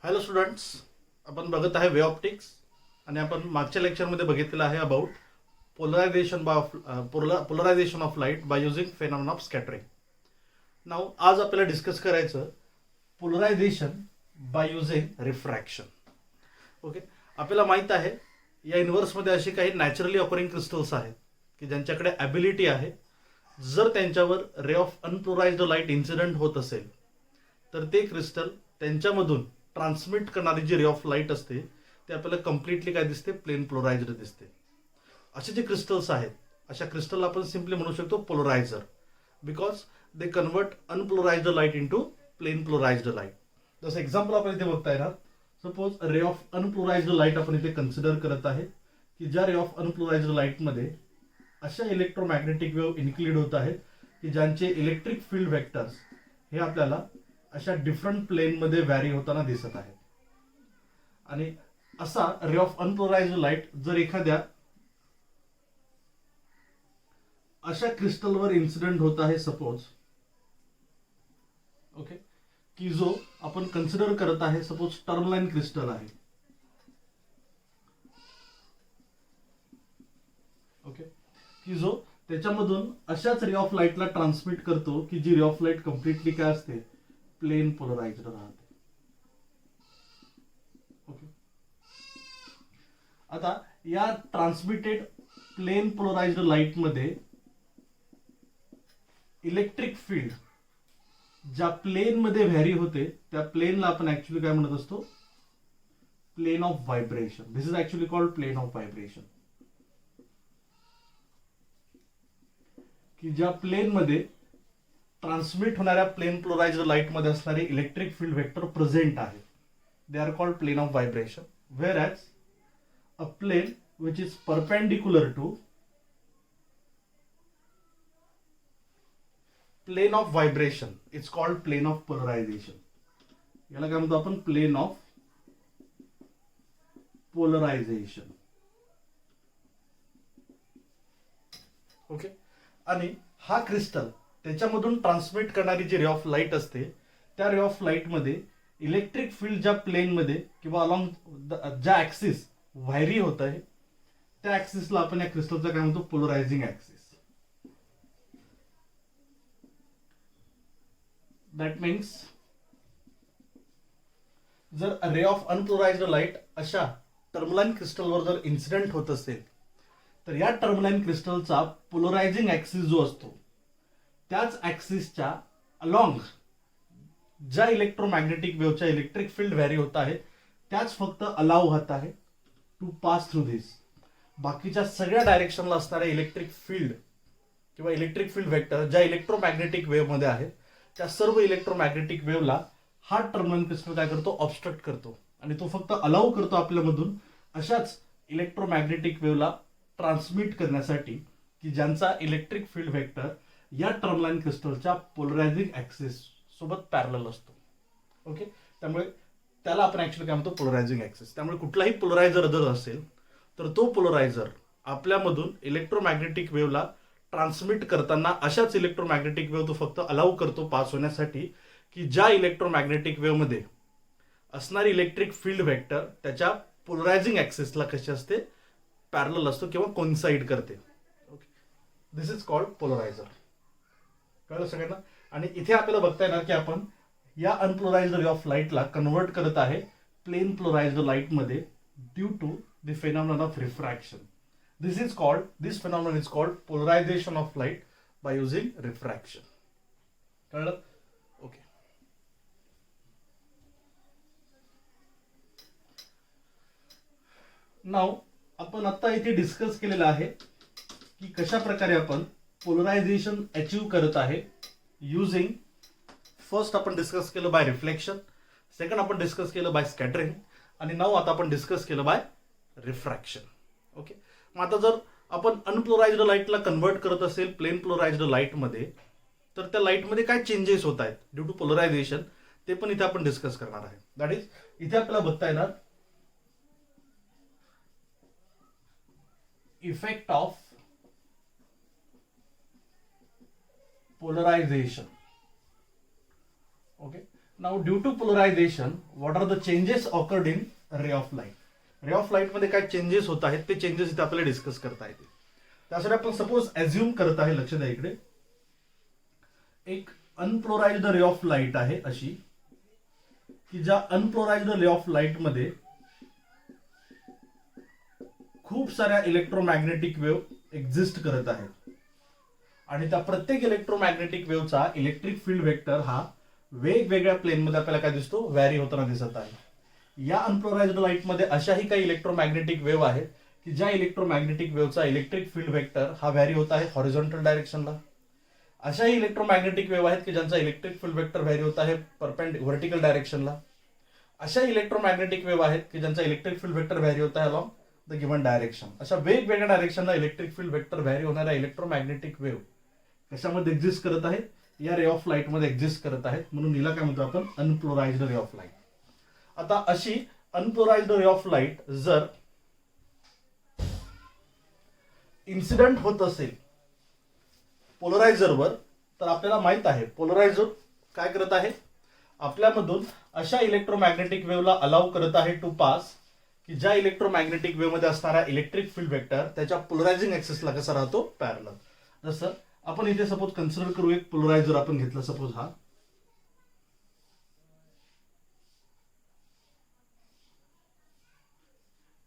Hello students, आपण बघत आहे वे ऑप्टिक्स आणि आपण मागच्या लेक्चरमध्ये बघितलेलं आहे about polarisation of light by using phenomena of scattering. नाव आज आपल्याला डिस्कस करायचं polarisation by using refraction. Okay, आपल्याला माहित आहे या युनिव्हर्समध्ये अशी काही नॅचरली ऑकरिंग क्रिस्टल्स आहेत की ज्यांच्याकडे ॲबिलिटी आहे, जर त्यांच्यावर रे ऑफ अनपोलराइज्ड लाईट इन्सिडेंट होत असेल तर ते क्रिस्टल त्यांच्यामधून ट्रान्समिट करणारी जी रे ऑफ लाईट असते ते आपल्याला कम्प्लिटली काय दिसते, प्लेन पोलराइज्ड दिसते. असे जे क्रिस्टल्स आहेत अशा क्रिस्टलला आपण सिम्पली म्हणू शकतो polarizer, because they convert unpolarized light into plane polarized light. जसं एक्झाम्पल आपण इथे बघता येणार, suppose ray of unpolarized light आपण इथे कन्सिडर करत आहे की ज्या रे ऑफ अनपोलराइज्ड लाईटमध्ये अशा इलेक्ट्रोमॅग्नेटिक वेव्ह इन्क्लूड होत आहेत की ज्यांचे इलेक्ट्रिक फील्ड वेक्टर्स हे आपल्याला अशा डिफरंट प्लेनमध्ये व्हॅरी होताना दिसत आहेत. आणि असा रे ऑफ अनपोलराइज्ड लाईट जर एखाद्या अशा क्रिस्टलवर इन्सिडेंट होत आहे सपोज, ओके, की जो आपण कन्सिडर करत आहे सपोज टर्मलाइन क्रिस्टल आहे. ओके, की जो त्याच्यामधून अशाच रे ऑफ लाईटला ट्रान्समिट करतो की जी रे ऑफ लाईट कम्प्लिटली काय असते, प्लेन पोलराइज्ड राहते. ओके, आता या ट्रान्समिटेड प्लेन पोलराइज्ड लाईट मध्ये इलेक्ट्रिक फील्ड ज्या प्लेन मध्ये व्हॅरी होते त्या प्लेनला आपण ऍक्च्युअली काय म्हणत असतो, plane of vibration. This is actually called plane of vibration. की ज्या प्लेन मध्ये ट्रान्समिट होणाऱ्या प्लेन पोलराइज्ड लाईट मध्ये असणारे इलेक्ट्रिक फील्ड वेक्टर प्रेझेंट आहे, they are called plane of vibration. Whereas a plane which is perpendicular to plane of vibration it's called plane of polarization. याला काय म्हणतो आपण, plain of polarization. Okay, आणि हा crystal त्याच्यामधून transmit करणारी जी ray of light असते त्या रे ऑफ लाईट मध्ये इलेक्ट्रिक फील्ड ज्या प्लेन मध्ये किंवा अलॉंग ज्या ऍक्सिस व्हायरी होत आहे त्या ऍक्सिसला आपण या क्रिस्टलचा काय म्हणतो, पोलरायझिंग ऍक्सिस. दॅट मीन्स जर रे ऑफ अनपोलराइज्ड लाईट अशा टर्मलाइन क्रिस्टलवर जर इन्सिडेंट होत असेल तर या टर्मलाइन क्रिस्टलचा पोलरायझिंग ऍक्सिस जो असतो त्याच ऍक्सिसच्या अलॉंग ज्या इलेक्ट्रोमॅग्नेटिक वेव्हच्या इलेक्ट्रिक फील्ड व्हॅरी होत आहे त्याच फक्त अलाव होत आहे टू पास थ्रू धिस. बाकीच्या सगळ्या डायरेक्शनला असणाऱ्या इलेक्ट्रिक फील्ड किंवा इलेक्ट्रिक फील्ड वेक्टर ज्या इलेक्ट्रोमॅग्नेटिक वेव्ह मध्ये आहेत त्या सर्व इलेक्ट्रोमॅग्नेटिक वेव्हला हा टर्मलाइन क्रिस्टल काय करतो, ऑब्स्ट्रक्ट करतो आणि तो फक्त अलाव करतो आपल्यामधून अशाच इलेक्ट्रोमॅग्नेटिक वेव्हला ट्रान्समिट करण्यासाठी की ज्यांचा इलेक्ट्रिक फील्ड वेक्टर या टर्मलाइन क्रिस्टलच्या पोलरायझिंग ऍक्सिस सोबत पॅरलल असतो. ओके, त्यामुळे त्याला आपण ऍक्च्युअली काय म्हणतो, पोलरायझिंग ऍक्सिस. त्यामुळे कुठलाही पोलरायझर जर असेल तर तो पोलरायझर आपल्यामधून इलेक्ट्रोमॅग्नेटिक वेव्हला ट्रान्समिट करताना अशाच इलेक्ट्रोमॅग्नेटिक वेव्ह तो फक्त अलाव करतो पास होण्यासाठी की ज्या इलेक्ट्रोमॅग्नेटिक वेव्ह मध्ये असणारी इलेक्ट्रिक फील्ड वेक्टर त्याच्या पोलरायझिंग ऍक्सिसला कशी असते, पॅरलल असतो किंवा कोइन्साइड करते. Okay, this is called polarizer. कळलं सगळ्यांना? आणि इथे आपल्याला बघता येणार की आपण या अनपोलराइज्ड रे ऑफ लाईटला कन्वर्ट करत आहे प्लेन पोलराइज्ड लाईट मध्ये due to the phenomenon of refraction. This phenomenon is called polarization of light by using refraction. कळलं? ओके. नाव आपण आता इथे डिस्कस केलेलं आहे की कशा प्रकारे आपण पोलरायझेशन अचीव करत आहे युझिंग, फर्स्ट आपण डिस्कस केलं बाय रिफ्लेक्शन, सेकंड आपण डिस्कस केलं बाय स्कॅटरिंग आणि नाव आता आपण डिस्कस केलं बाय रिफ्रॅक्शन. ओके, मग आता जर आपण अनपोलराइज्ड लाईटला कन्वर्ट करत असेल प्लेन पोलराइज्ड लाईटमध्ये तर त्या लाईटमध्ये काय चेंजेस होत आहेत ड्यू टू पोलरायझेशन ते पण इथे आपण डिस्कस करणार आहे. दॅट इज इथे आपल्याला बघता येणार effect of polarization. Okay, now due to polarization what are the changes occurred in ray of light. Ray of light मध्ये काय चेंजेस होत आहेत ते चेंजेस इथे आपल्याला डिस्कस करता येतील. त्यासाठी आपण सपोज ऍझ्युम करत आहे, लक्ष द्या इकडे, एक अनपोलराइज्ड रे ऑफ लाईट आहे अशी, की ज्या अनपोलराइज्ड रे ऑफ लाईट मध्ये खूप साऱ्या इलेक्ट्रोमॅग्नेटिक वेव्ह एक्झिस्ट करत आहेत आणि त्या प्रत्येक इलेक्ट्रोमॅग्नेटिक वेव्हचा इलेक्ट्रिक फील्ड वेक्टर हा वेगवेगळ्या प्लेनमध्ये आपल्याला काय दिसतो, व्हॅरी होताना दिसत आहे. या अनपोलराइज्ड लाईट मध्ये अशाही काही इलेक्ट्रोमॅग्नेटिक वेव्ह आहेत की ज्या इलेक्ट्रोमॅग्नेटिक वेव्हचा इलेक्ट्रिक फील्ड वेक्टर हा व्हॅरी होत आहे हॉरिझॉन्टल डायरेक्शनला. अशाही इलेक्ट्रोमॅग्नेटिक वेव्ह आहेत की ज्यांचा इलेक्ट्रिक फील्ड वेक्टर व्हॅरी होत आहे व्हर्टिकल डायरेक्शनला. अशा इलेक्ट्रोमॅग्नेटिक वेव्ह आहेत की ज्यांचा इलेक्ट्रिक फील्ड वेक्टर व्हॅरी होत आहे अलॉंग द गिव्हन डायरेक्शन. अशा वेगवेगळ्या डायरेक्शनला इलेक्ट्रिक फील्ड वेक्टर व्हॅरी होणाऱ्या इलेक्ट्रोमॅग्नेटिक वेव्ह कशामध्ये एक्झिस्ट करत आहेत, या रे ऑफ लाईट मध्ये एक्झिस्ट करत आहेत. म्हणून हिला काय म्हणतो आपण, अनपोलराइज्ड रे ऑफ लाईट. आता अशी अनपोलराइज्ड रे ऑफ लाईट जर इन्सिडेंट होत असेल पोलरायझरवर, तर आपल्याला माहित आहे पोलरायझर काय करत आहे, आपल्यामधून अशा इलेक्ट्रोमॅग्नेटिक वेव्हला अलाउ करत आहे टू पास की ज्या इलेक्ट्रोमॅग्नेटिक वेव्ह मध्ये असणारा इलेक्ट्रिक फील्ड वेक्टर त्याच्या पोलरायझिंग ऍक्सिसला कसा राहतो, पॅरलल. जसं आपण इथे सपोज कन्सिडर करू, एक पोलरायझर आपण घेतला सपोज हा,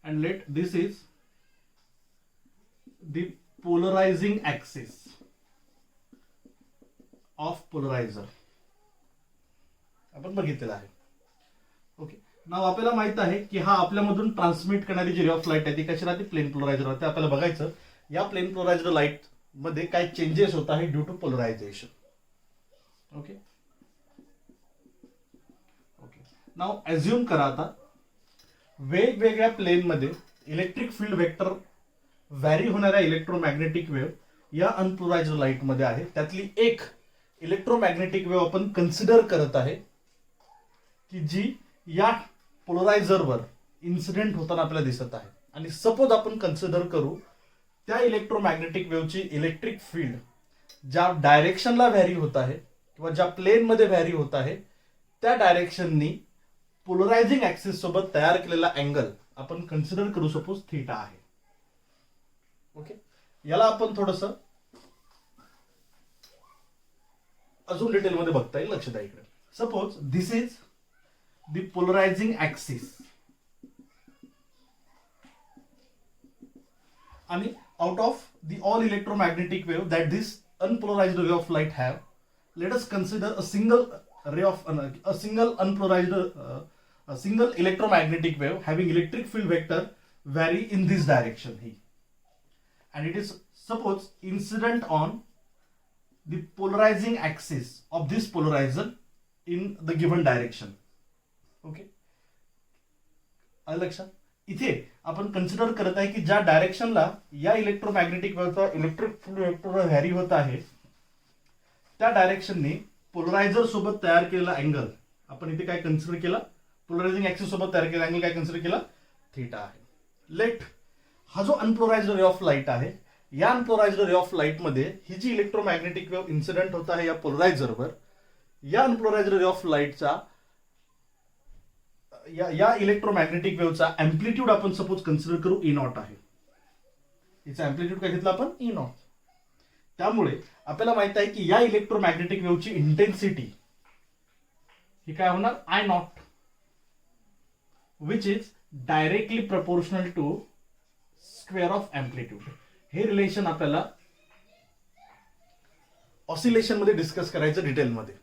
and let this is the polarizing axis of polarizer. आपण बघितलेला आहे. ओके, नाव आपल्याला माहित आहे की हा आपल्यामधून ट्रान्समिट करणारी जी रे ऑफ लाईट आहे ती कशी राहते, प्लेन पोलरायझर राहते. आपल्याला बघायचं या प्लेन पोलरायझर लाईट मध्ये काय चेंजेस होत आहे due to polarization. Okay okay, now assume करा आता वेगवेगळ्या प्लेन मध्ये इलेक्ट्रिक फील्ड वेक्टर व्हॅरी होणाऱ्या इलेक्ट्रोमॅग्नेटिक वेव्ह या अनपोलराइज्ड लाईट मध्ये आहे. त्यातली एक इलेक्ट्रोमॅग्नेटिक वेव्ह आपण कन्सिडर करत आहे की जी या पोलरायझरवर इन्सिडेंट होताना आपल्याला दिसत आहे. आणि सपोज आपण कन्सिडर करू त्या इलेक्ट्रोमॅग्नेटिक वेव्हची इलेक्ट्रिक फील्ड ज्या डायरेक्शनला व्हॅरी होत आहे किंवा ज्या प्लेन मध्ये व्हॅरी होत आहे त्या डायरेक्शननी पोलरायझिंग ऍक्सिस सोबत तयार केलेला अँगल आपण कन्सिडर करू सपोज थीटा आहे. ओके, याला आपण थोडस अजून डिटेल मध्ये बघता येईल. लक्ष द्या इकडे, suppose this is the polarizing axis आणि out of the all electromagnetic wave that this unpolarized ray of light have, let us consider a single ray of a single unpolarized a single electromagnetic wave having electric field vector vary in this direction here, and it is suppose incident on the polarizing axis of this polarizer in the given direction. Okay, आलं लक्षात. इथे आपण consider करत आहे की ज्या डायरेक्शनला या इलेक्ट्रोमॅग्नेटिक वेव्हचा इलेक्ट्रिक फील्ड वेक्टर व्हॅरी होत आहे त्या डायरेक्शनने पोलरायझर सोबत तयार केलेला अँगल आपण इथे काय कन्सिडर केला, पोलरायझिंग ऍक्सिस सोबत तयार केलेला अँगल काय कन्सिडर केला, थीटा आहे. लेट हा जो अनपोलराइज्ड रे ऑफ लाईट आहे, या अनपोलराइज्ड रे ऑफ लाईट मध्ये ही जी इलेक्ट्रोमॅग्नेटिक वेव्ह इन्सिडेंट होत आहे या पोलरायझरवर, या अनपोलराइज्ड रे ऑफ लाईटचा या इलेक्ट्रोमॅग्नेटिक वेव्हचा अँप्लिट्यूड आपण सपोज कन्सिडर करू ई नॉट आहे. याचा अँप्लिट्यूड काय घेतला आपण, ई नॉट. त्यामुळे आपल्याला माहित आहे की या इलेक्ट्रोमॅग्नेटिक वेव्हची इंटेन्सिटी ही काय होणार, I naught, which is directly proportional to square of amplitude. हे रिलेशन आपल्याला ऑसिलेशन मध्ये डिस्कस करायचं डिटेलमध्ये.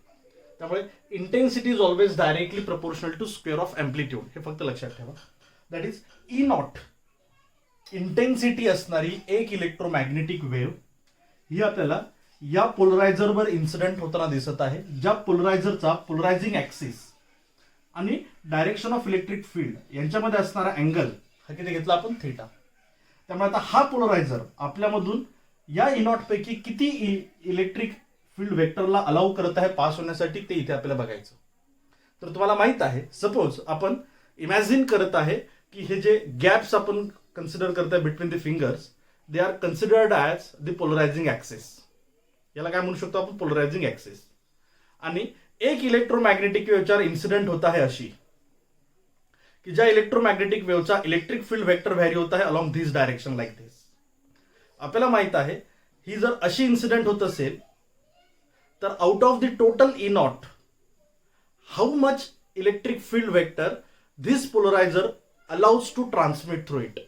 त्यामुळे intensity is always directly proportional to square of amplitude, हे फक्त लक्षात ठेवा. That is E naught intensity असणारी एक इलेक्ट्रोमॅग्नेटिक वेव्ह ही आपल्याला या पोलरायझरवर इन्सिडेंट होताना दिसत आहे, ज्या पोलरायझरचा पोलरायझिंग ऍक्सिस आणि डायरेक्शन ऑफ इलेक्ट्रिक फील्ड यांच्यामध्ये असणारा अँगल हा किती घेतला आपण, थीटा. त्यामुळे आता हा पोलरायझर आपल्यामधून या ई नॉट पैकी किती इलेक्ट्रिक फील्ड वेक्टरला अलाउ करत आहे पास होण्यासाठी ते इथे आपल्याला बघायचं. तर तुम्हाला माहित आहे, सपोज आपण इमॅजिन करत आहे की हे जे गॅप्स आपण कन्सिडर करताय between the fingers, they are considered as the polarizing axis. याला काय म्हणू शकतो आपण, पोलरायझिंग ऍक्सिस. आणि एक इलेक्ट्रोमॅग्नेटिक वेव्हच्यावर इन्सिडेंट होता है अशी कि ज्या इलेक्ट्रोमॅग्नेटिक वेव्हचा इलेक्ट्रिक फील्ड वेक्टर व्हॅरी होता है along this direction like this. आपल्याला माहित आहे ही जर अशी इन्सिडेंट होत असेल तर out of the total E naught how much electric field vector this polarizer allows to transmit through it,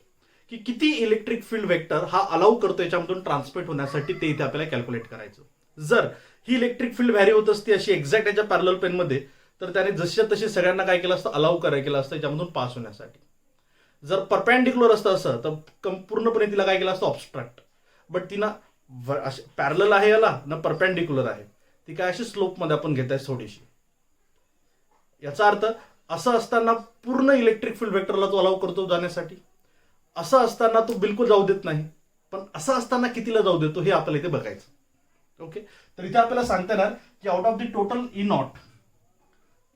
की किती इलेक्ट्रिक फील्ड वेक्टर हा अलाउ करतो याच्यामधून ट्रान्समिट होण्यासाठी ते इथे आपल्याला कॅल्क्युलेट करायचं. जर ही इलेक्ट्रिक फील्ड व्हॅरी होत असते अशी एक्झॅक्ट याच्या पॅरलल पेनमध्ये तर त्याने जशी तशी सगळ्यांना काय केलं असतं अलाउ केलं असतं याच्यामधून पास होण्यासाठी. जर परपॅन्डिक्युलर असतं असं तर पूर्णपणे तिला काय केलं असतं ऑब्स्ट्रॅक्ट. बट ती ना पॅरलल आहे याला ना परपॅन्डिक्युलर आहे, ती काय अशी स्लोपमध्ये आपण घेत आहे थोडीशी. याचा अर्थ असं असताना पूर्ण इलेक्ट्रिक फील्ड वेक्टरला तो अलाउ करतो जाण्यासाठी, असं असताना तो बिलकुल जाऊ देत नाही, पण असं असताना कितीला जाऊ देतो हे आपल्याला इथे बघायचं. ओके, तर इथे आपल्याला सांगता येणार की out of the total E naught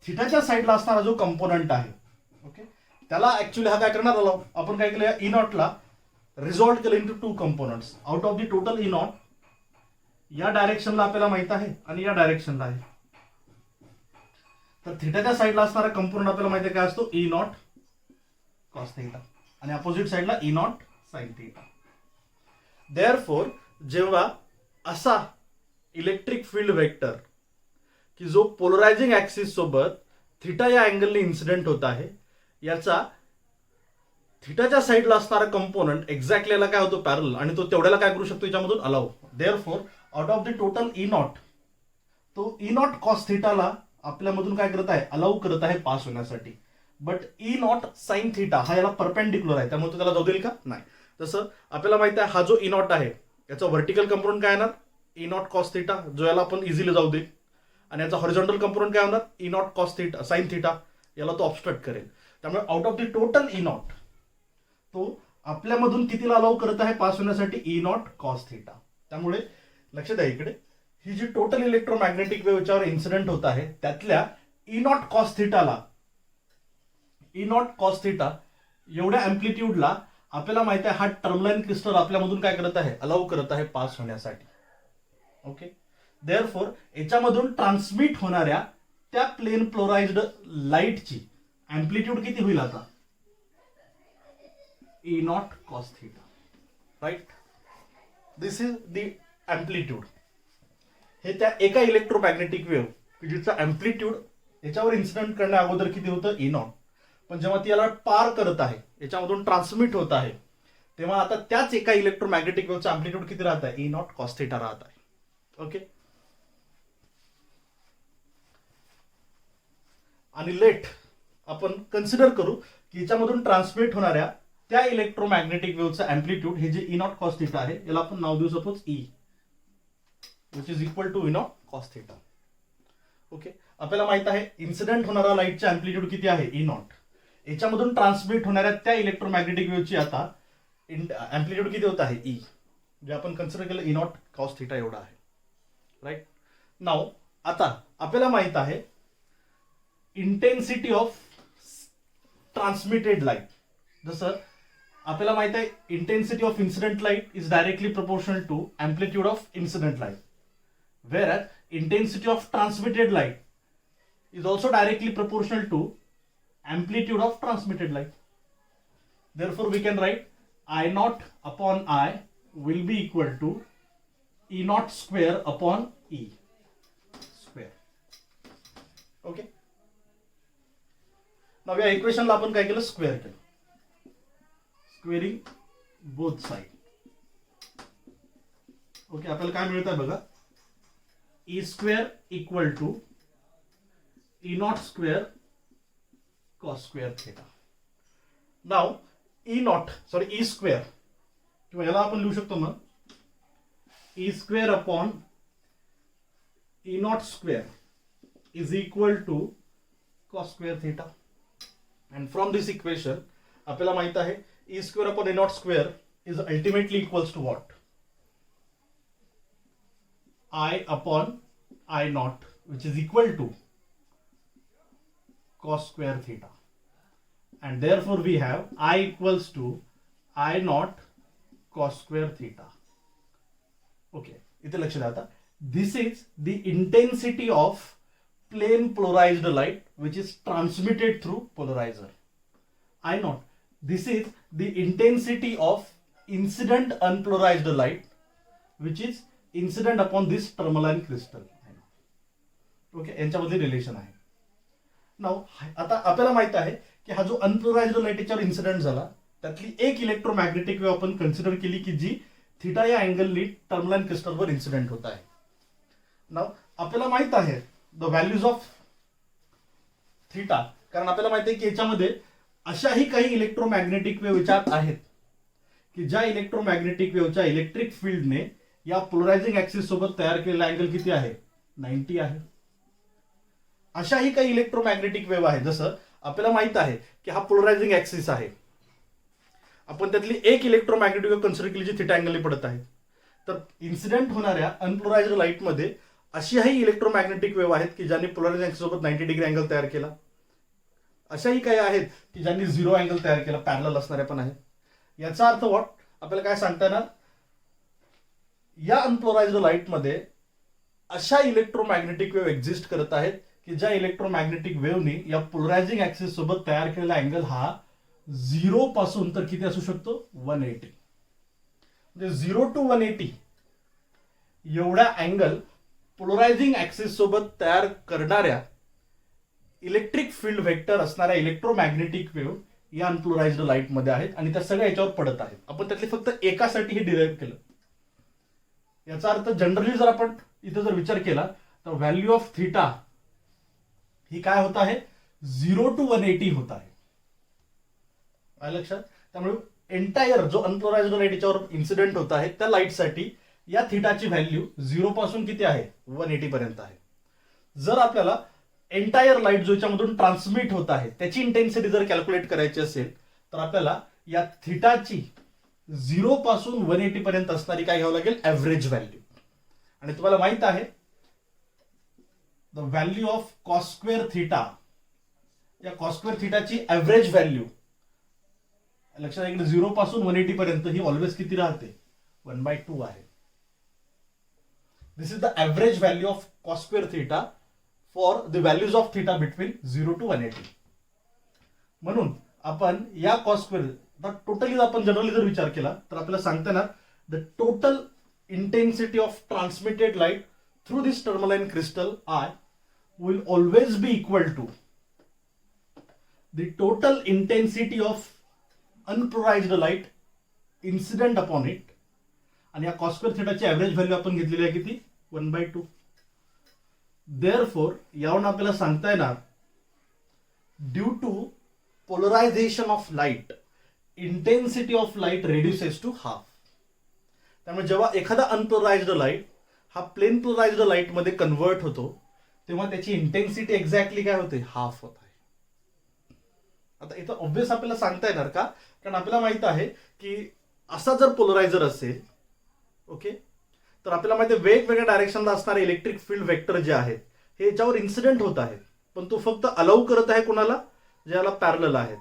थिटाच्या साईडला असणारा जो कंपोनंट आहे, ओके, त्याला ऍक्च्युअली हा काय करणार अलाउ. आपण काय केलं, या ई नॉटला रिझॉल्व केलं into two components. Out of the total E not या डायरेक्शनला आपल्याला माहित आहे आणि या डायरेक्शनला आहे. तर थिटाच्या साईडला असणारा कंपोनंट आपल्याला माहिती आहे काय असतो, ई नॉट कॉस थिटा, आणि अपोजिट साईडला E not sine theta. Therefore जेव्हा असा इलेक्ट्रिक फील्ड वेक्टर की जो पोलरायझिंग ऍक्सिस सोबत थिटा या अँगलने इन्सिडेंट होत आहे, याचा थिटाच्या साईडला असणारा कंपोनंट एक्झॅक्टली याला काय होतो पॅरल, आणि तो तेवढ्याला काय करू शकतो याच्यामधून allow. Therefore out of the total E not तो ई नॉट कॉस थिटाला आपल्यामधून काय करत आहे अलाउ करत आहे पास होण्यासाठी. But E not sine theta हा याला परपेंडिक्युलर आहे, त्यामुळे तो त्याला जाऊ देईल का नाही. तसं आपल्याला माहित आहे हा जो ई नॉट आहे याचा व्हर्टिकल कंपोनंट काय येणार ई नॉट कॉस थिटा, जो याला आपण इझिली जाऊ देईल, आणि याचा हॉरिझॉन्टल कंपोनंट काय होणार E naught cos theta sine theta, याला तो ऑब्स्ट्रक्ट करेल. त्यामुळे out of the total E not तो आपल्यामधून कितीला अलाउ करत आहे पास होण्यासाठी ई नॉट कॉस थिटा. त्यामुळे लक्ष द्या इकडे, ही जी टोटल इलेक्ट्रोमॅग्नेटिक वेव्हच्यावर इन्सिडेंट होत आहे त्यातल्या ई नॉट कॉस थिटाला ई नॉट कॉस थिटा एवढ्या अँप्लिट्यूडला आपल्याला माहिती आहे हा टर्मलाइन क्रिस्टल आपल्यामधून काय करत आहे अलाउ करत आहे पास होण्यासाठी. ओके, देअरफॉर याच्यामधून ट्रान्समिट होणाऱ्या त्या प्लेन पोलराइज्ड लाईटची अँप्लिट्यूड किती होईल आता E naught cos theta. Right, this is the amplitude. हे त्या एका इलेक्ट्रोमॅग्नेटिक वेव्ह जिचा अँप्लिट्यूड याच्यावर इन्सिडेंट करण्या अगोदर किती होतं ई नॉट, पण जेव्हा ती याला पार करत आहे याच्यामधून ट्रान्समिट होत आहे तेव्हा आता त्याच एका इलेक्ट्रोमॅग्नेटिक वेव्हचा अँप्लिट्यूड किती राहत आहे ई नॉट कॉस थिटा राहत आहे. ओके, आणि लेट आपण कन्सिडर करू की याच्यामधून ट्रान्समिट होणाऱ्या त्या इलेक्ट्रोमॅग्नेटिक वेव्हचं अँप्लिट्यूड हे जे ई नॉट कॉस थिटा आहे याला आपण नाव देऊ suppose E, which is equal to E naught cos theta. Okay, आपल्याला माहित आहे इन्सिडेंट होणारा लाईटचा अँप्लिट्यूड किती आहे ई नॉट, याच्यामधून ट्रान्समिट होणाऱ्या त्या इलेक्ट्रोमॅग्नेटिक वेव्हची आता अँप्लिट्यूड किती होत आहे ई, जे आपण कन्सिडर केलं ई नॉट कॉस थिटा एवढा आहे. राईट, नाव आता आपल्याला माहित आहे इंटेन्सिटी ऑफ ट्रान्समिटेड लाईट. जसं आपल्याला माहित आहे intensity of incident light is directly proportional to amplitude of incident light, whereas intensity of transmitted light is also directly proportional to amplitude of transmitted light. Therefore we can write I naught upon I will be equal to E naught square upon E square. Okay, now या इक्वेशनला आपण काय केलं square केलं, squaring both side. Okay, आपल्याला काय मिळत आहे बघा E square equal to E naught square cos square theta. Now E square किंवा याला आपण लिहू शकतो मग E square upon E naught square is equal to cos square theta. And from this equation आपल्याला माहित आहे E square upon E naught square is ultimately equals to what? I upon I naught, which is equal to cos square theta, and therefore we have I equals to I naught cos square theta. Okay, इथे लक्ष द्या आता, this is the intensity of plain polarized light which is transmitted through polarizer. I naught. This is the intensity of incident unpolarized light which is incident upon this tourmaline crystal. Okay, यांच्यामध्ये relation आहे. Now आता आपल्याला माहित आहे की हा जो unpolarised light याच्यावर इन्सिडेंट झाला त्यातली एक इलेक्ट्रोमॅग्नेटिक वेव्ह आपण कन्सिडर केली की जी थीटा या अँगलनी टर्मलाइन क्रिस्टलवर इन्सिडेंट होत आहे. नाउ आपल्याला माहित आहे द व्हॅल्यूज ऑफ थीटा, कारण आपल्याला माहित आहे की याच्यामध्ये अशाही काही इलेक्ट्रोमॅग्नेटिक वेव्ह विचार आहेत की ज्या इलेक्ट्रोमॅग्नेटिक वेव्हच्या इलेक्ट्रिक फील्डने या पोलरायझिंग ऍक्सिस सोबत तयार केलेला अँगल किती आहे? 90 आहे. अशाही काही इलेक्ट्रोमॅग्नेटिक वेव्ह आहे, जसं आपल्याला माहित आहे की हा पोलरायझिंग ऍक्सिस आहे, आपण त्यातली एक इलेक्ट्रोमॅग्नेटिक वेव्ह कन्सिडर केली जी थीटा अँगलने पडत आहे. तर इन्सिडेंट होणाऱ्या अनपोलराइज्ड लाईटमध्ये अशाही इलेक्ट्रोमॅग्नेटिक वेव्ह आहेत की ज्यांनी पोलरायझिंग ऍक्सिस सोबत 90 डिग्री अँगल तयार केला. अशाही काही आहेत की ज्यांनी 0 अँगल तयार केला, पॅरलल असणाऱ्या पण आहेत. याचा अर्थ व्हॉट आपल्याला काय सांगता येणार? या अनपोलराइज्ड लाईटमध्ये अशा इलेक्ट्रोमॅग्नेटिक वेव्ह एक्झिस्ट करत आहेत की ज्या इलेक्ट्रोमॅग्नेटिक वेव्हनी या पोलरायझिंग ऍक्सिस सोबत तयार केलेला अँगल हा 0 पासून तर किती असू शकतो? 180. म्हणजे 0 to 180 एवढा अँगल पोलरायझिंग ऍक्सिस सोबत तयार करणाऱ्या इलेक्ट्रिक फील्ड व्हेक्टर असणाऱ्या इलेक्ट्रोमॅग्नेटिक वेव्ह या अनपोलराइज्ड लाईट मध्ये आहेत आणि त्या सगळ्या याच्यावर पडत आहेत. आपण त्यातले फक्त एकासाठी हे डिराईव्ह केलं. याचा अर्थ जनरली जर आपण इथे जर विचार केला तर व्हॅल्यू ऑफ थीटा ही काय होत आहे? 0 to 180 होत आहे. काय लक्षात? त्यामुळे एंटायर जो अनपोलराइज्ड लाईट याच्यावर इन्सिडेंट होत आहे त्या लाईटसाठी या थीटाची व्हॅल्यू 0 पासून किती आहे? 180 पर्यंत आहे. जर आपल्याला एंटायर लाईट जो याच्यामधून ट्रान्समिट होत आहे त्याची इंटेन्सिटी जर कॅल्क्युलेट करायची असेल तर आपल्याला या थीटाची 0 पासून 180 पर्यंत असणारी काय घ्यावं लागेल? Average value. आणि तुम्हाला माहित आहे the value of cos square theta, या कॉस स्क्वेअर थीटाची ऍव्हरेज व्हॅल्यू लक्षात इकडे 0 पासून 180 पर्यंत ही ऑलवेज किती राहते? 1/2 आहे. This is the average value of cos square theta for the values of theta between 0 to 180. म्हणून आपण या कॉस स्क्वेअर टोटली आपण जनरली जर विचार केला तर आपल्याला सांगता येणार the total intensity of transmitted light through this tourmaline crystal I will always be equal to the total intensity of unpolarized light incident upon it. आणि या cos square theta ची ऍव्हरेज व्हॅल्यू आपण घेतलेली आहे किती? 1/2. Therefore यावरून आपल्याला सांगता येणार due to polarization of light intensity of light reduces to half. त्यामुळे जेव्हा एखादा अनपोलराइज्ड लाईट हा प्लेन पोलराइज्ड लाईट मध्ये कन्वर्ट होतो तेव्हा त्याची इंटेन्सिटी एक्झॅक्टली काय होते? हाफ होत आहे. आता इथं ऑब्व्हियस आपल्याला सांगता येणार का? कारण आपल्याला माहित आहे की असा जर पोलरायझर असेल ओके तर आपल्याला माहिती आहे वेगवेगळ्या डायरेक्शनला असणारे इलेक्ट्रिक फील्ड वेक्टर जे आहेत हे याच्यावर इन्सिडेंट होत आहेत, पण तो फक्त अलाउ करत आहे कुणाला? ज्याला पॅरलल आहेत.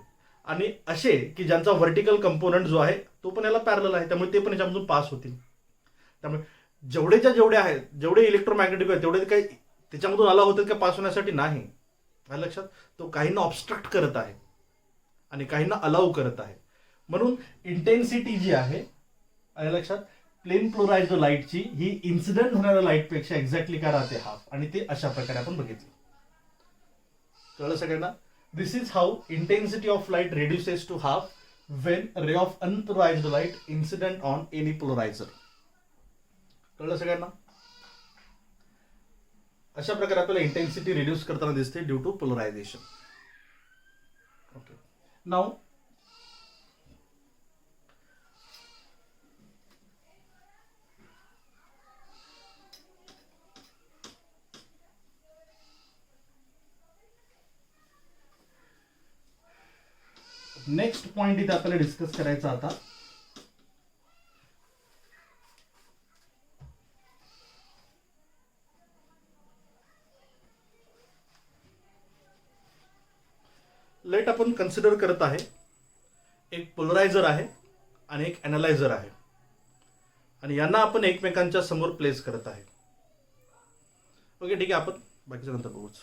आणि असे की ज्यांचा व्हर्टिकल कंपोनंट जो आहे तो पण याला पॅरलल आहे, त्यामुळे ते पण याच्यामधून पास होतील. त्यामुळे जेवढे आहेत जेवढे इलेक्ट्रोमॅग्नेटिक आहेत तेवढे काही त्याच्यामधून अलाउ होतात का पास होण्यासाठी? नाही. लक्षात? तो काहींना ऑब्स्ट्रक्ट करत आहे आणि काहींना अलाउ करत आहे. म्हणून इंटेन्सिटी जी आहे लक्षात प्लेन पोलराइज्ड लाईटची ही इन्सिडेंट होणाऱ्या लाईटपेक्षा एक्झॅक्टली काय राहते? हाफ. आणि ते अशा प्रकारे आपण बघितलं. कळलं सगळ्यांना? This is how intensity of light reduces to half when ray of unpolarized light incident on any polarizer. कळलं सगळ्यांना? अशा प्रकारे आपल्याला इंटेन्सिटी रिड्यूस करताना दिसते due to polarization. Okay. Now next point इथे आपल्याला डिस्कस करायचा आता लेट आपण कन्सिडर करत आहे एक पोलरायझर आहे आणि एक अनालायझर आहे आणि यांना आपण एकमेकांच्या समोर प्लेस करत आहे. ओके ठीक आहे, आपण बाकीच्या नंतर बघूच.